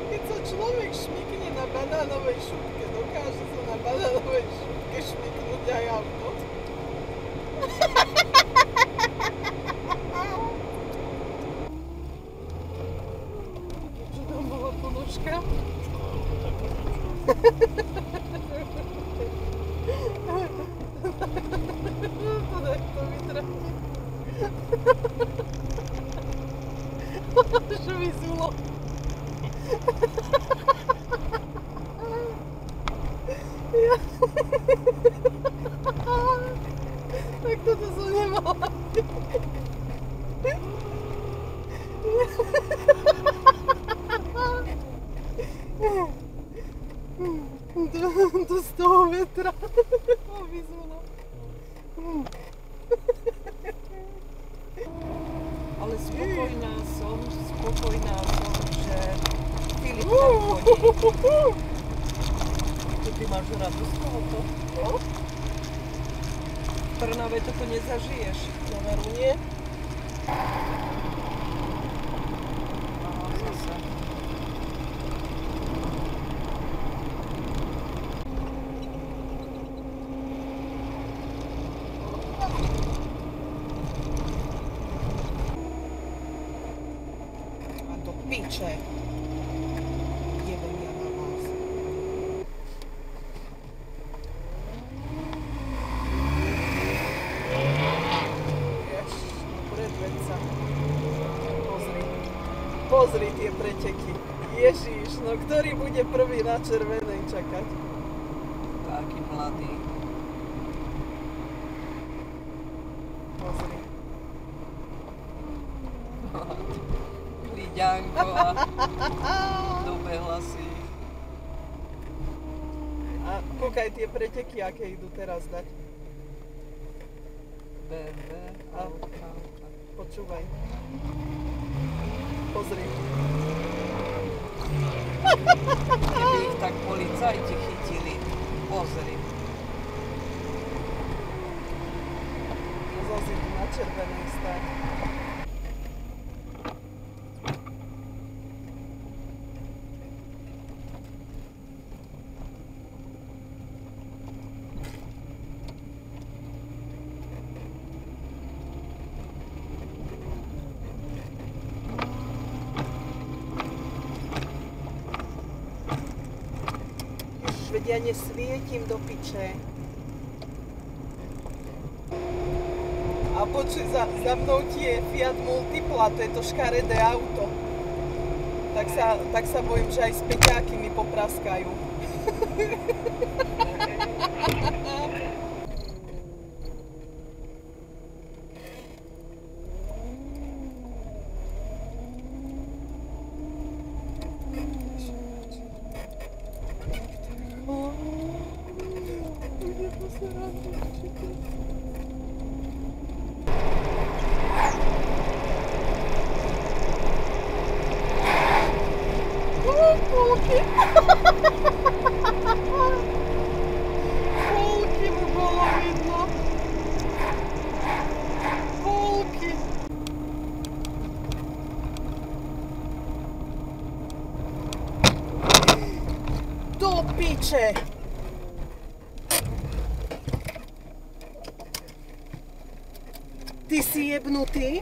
Keď sa človek šmykne na banánovej šupke, dokáže sa na banánovej šupke šmyknúť aj auto. Čo tam bola ponožka? To vytrhne. Čo vyzulo? Tak toto som nemala. To z toho vetra vyzulo. Ale spokojná som, že Filip tam chodí. To ty máš radosť z tohoto? No? V Trnave toto nezažiješ. Na veru nie? Aha, zase. Piče. Jebem ja na vás. Predveď sa. Pozri tie preteky. Ježiš, no ktorý bude prvý na červenej čakať? Taký mladý. Pozri. Ďanko a dobehla si. A kúkaj tie preteky, aké idú teraz dať. BB, auka. Počúvaj. Pozri. Keby ich tak policajti chytili. Pozri. No zase idú na červenej stať. Veď ja nesvietim do piče. A počuj, za mnou ti je Fiat Multipla, to je to škaredé auto. Tak sa bojím, že aj späťáky mi popraskajú. Polky mu bolo vidno. Polky. Do piče. Ty si jebnutý?